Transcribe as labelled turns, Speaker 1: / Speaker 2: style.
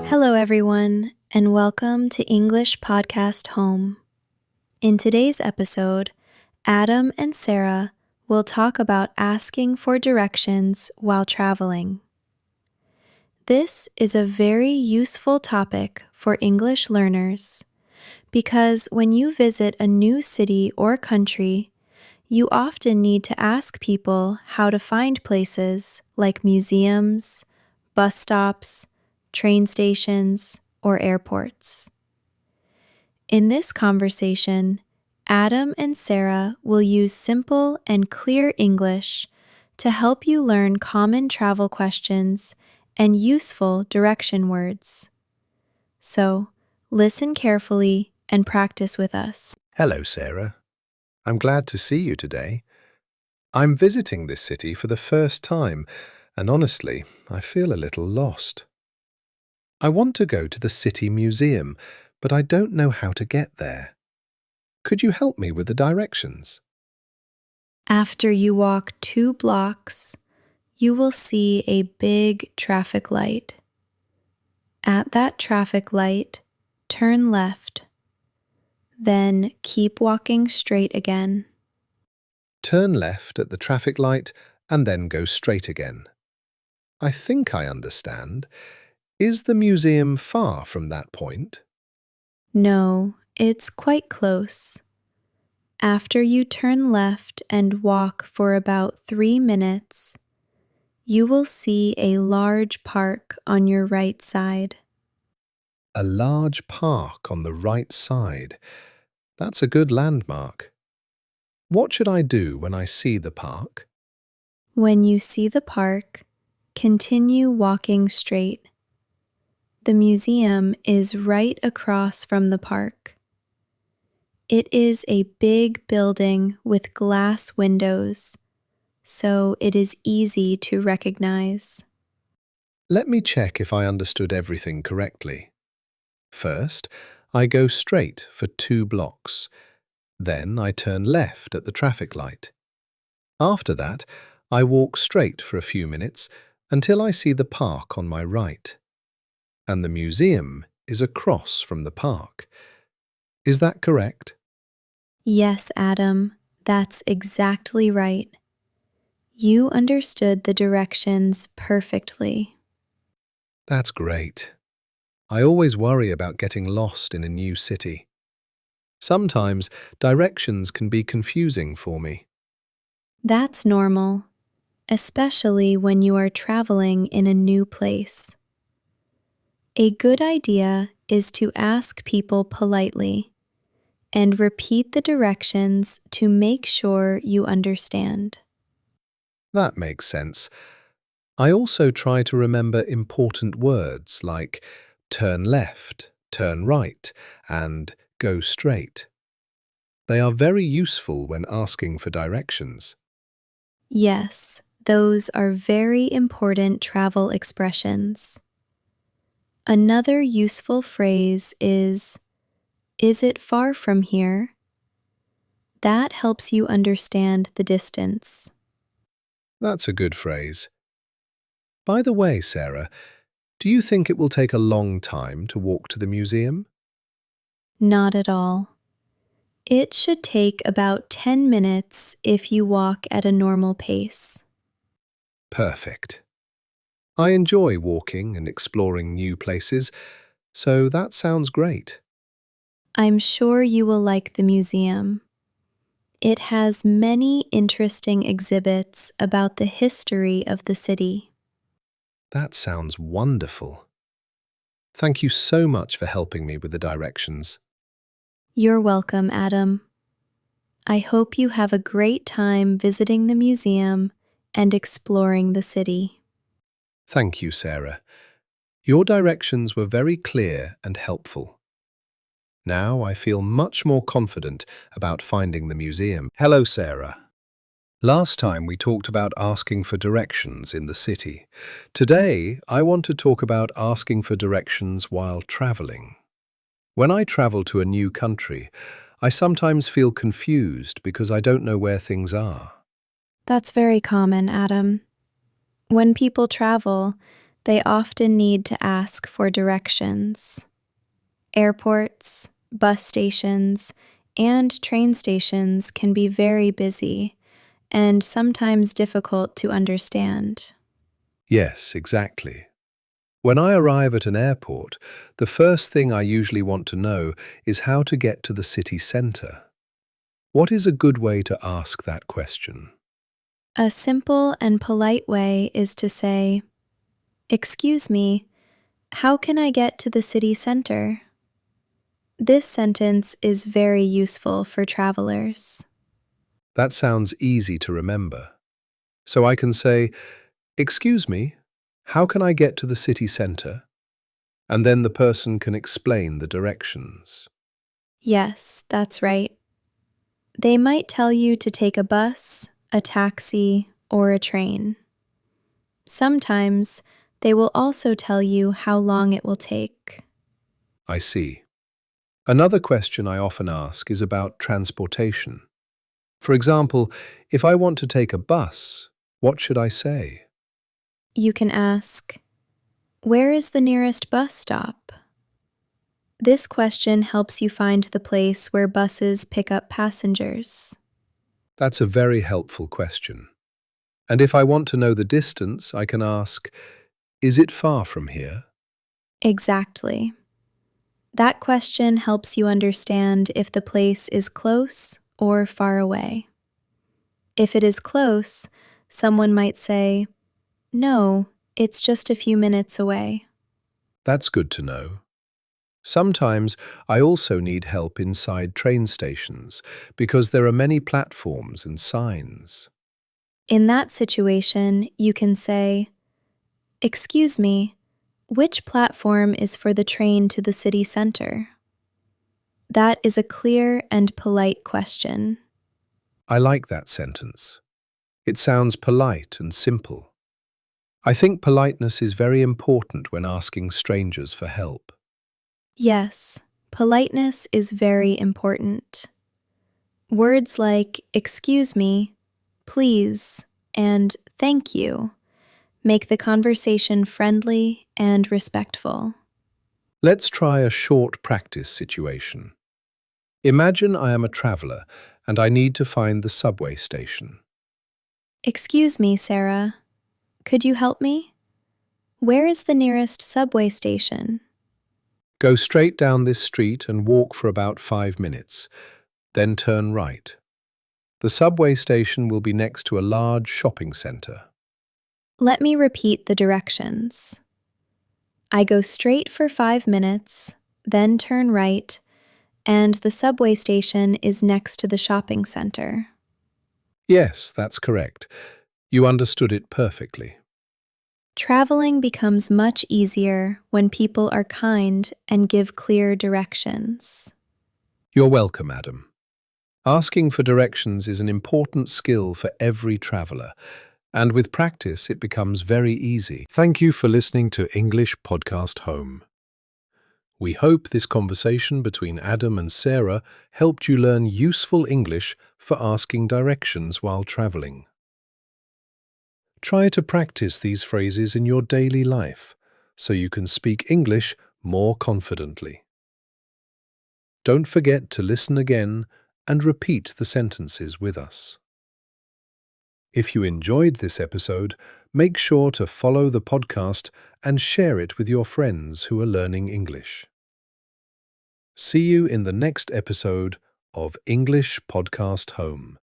Speaker 1: Hello, everyone, and welcome to English Podcast Home. In today's episode, Adam and Sarah will talk about asking for directions while traveling. This is a very useful topic for English learners because when you visit a new city or country, you often need to ask people how to find places like museums, bus stops, train stations, or airports. In this conversation, Adam and Sarah will use simple and clear English to help you learn common travel questions and useful direction words. So, listen carefully and practice with us.
Speaker 2: Hello, Sarah. I'm glad to see you today. I'm visiting this city for the first time, and honestly, I feel a little lost. I want to go to the city museum, but I don't know how to get there. Could you help me with the directions?
Speaker 1: After you walk 2 blocks, you will see a big traffic light. At that traffic light, turn left. Then keep walking straight again.
Speaker 2: Turn left at the traffic light and then go straight again. I think I understand. Is the museum far from that point?
Speaker 1: No, it's quite close. After you turn left and walk for about 3 minutes, you will see a large park on your right side.
Speaker 2: A large park on the right side. That's a good landmark. What should I do when I see the park?
Speaker 1: When you see the park, continue walking straight. The museum is right across from the park. It is a big building with glass windows, so it is easy to recognize.
Speaker 2: Let me check if I understood everything correctly. First, I go straight for 2 blocks. Then I turn left at the traffic light. After that, I walk straight for a few minutes until I see the park on my right. And the museum is across from the park. Is that correct?
Speaker 1: Yes, Adam, that's exactly right. You understood the directions perfectly.
Speaker 2: That's great. I always worry about getting lost in a new city. Sometimes directions can be confusing for me.
Speaker 1: That's normal, especially when you are traveling in a new place. A good idea is to ask people politely and repeat the directions to make sure you understand.
Speaker 2: That makes sense. I also try to remember important words like turn left, turn right, and go straight. They are very useful when asking for directions.
Speaker 1: Yes, those are very important travel expressions. Another useful phrase is it far from here? That helps you understand the distance.
Speaker 2: That's a good phrase. By the way, Sarah, do you think it will take a long time to walk to the museum?
Speaker 1: Not at all. It should take about 10 minutes if you walk at a normal pace.
Speaker 2: Perfect. I enjoy walking and exploring new places, so that sounds great.
Speaker 1: I'm sure you will like the museum. It has many interesting exhibits about the history of the city.
Speaker 2: That sounds wonderful. Thank you so much for helping me with the directions.
Speaker 1: You're welcome, Adam. I hope you have a great time visiting the museum and exploring the city.
Speaker 2: Thank you, Sarah. Your directions were very clear and helpful. Now I feel much more confident about finding the museum. Hello, Sarah. Last time we talked about asking for directions in the city. Today, I want to talk about asking for directions while traveling. When I travel to a new country, I sometimes feel confused because I don't know where things are.
Speaker 1: That's very common, Adam. When people travel, they often need to ask for directions. Airports, bus stations, and train stations can be very busy and sometimes difficult to understand.
Speaker 2: Yes, exactly. When I arrive at an airport, the first thing I usually want to know is how to get to the city centre. What is a good way to ask that question?
Speaker 1: A simple and polite way is to say, "Excuse me, how can I get to the city center?" This sentence is very useful for travelers.
Speaker 2: That sounds easy to remember. So I can say, "Excuse me, how can I get to the city centre?" And then the person can explain the directions.
Speaker 1: Yes, that's right. They might tell you to take a bus, a taxi, or a train. Sometimes they will also tell you how long it will take.
Speaker 2: I see. Another question I often ask is about transportation. For example, if I want to take a bus, what should I say?
Speaker 1: You can ask, "Where is the nearest bus stop?" This question helps you find the place where buses pick up passengers.
Speaker 2: That's a very helpful question. And if I want to know the distance, I can ask, is it far from here?
Speaker 1: Exactly. That question helps you understand if the place is close or far away. If it is close, someone might say, "No, it's just a few minutes away."
Speaker 2: That's good to know. Sometimes I also need help inside train stations because there are many platforms and signs.
Speaker 1: In that situation, you can say, "Excuse me, which platform is for the train to the city center?" That is a clear and polite question.
Speaker 2: I like that sentence. It sounds polite and simple. I think politeness is very important when asking strangers for help.
Speaker 1: Yes, politeness is very important. Words like "excuse me," "please," and "thank you" make the conversation friendly and respectful.
Speaker 2: Let's try a short practice situation. Imagine I am a traveller and I need to find the subway station.
Speaker 1: "Excuse me, Sarah. Could you help me? Where is the nearest subway station?"
Speaker 2: Go straight down this street and walk for about 5 minutes, then turn right. The subway station will be next to a large shopping centre.
Speaker 1: Let me repeat the directions. I go straight for 5 minutes, then turn right, and the subway station is next to the shopping center.
Speaker 2: Yes, that's correct. You understood it perfectly.
Speaker 1: Traveling becomes much easier when people are kind and give clear directions.
Speaker 2: You're welcome, Adam. Asking for directions is an important skill for every traveller, and with practice it becomes very easy. Thank you for listening to English Podcast Home. We hope this conversation between Adam and Sarah helped you learn useful English for asking directions while travelling. Try to practice these phrases in your daily life so you can speak English more confidently. Don't forget to listen again and repeat the sentences with us. If you enjoyed this episode, make sure to follow the podcast and share it with your friends who are learning English. See you in the next episode of English Podcast Home.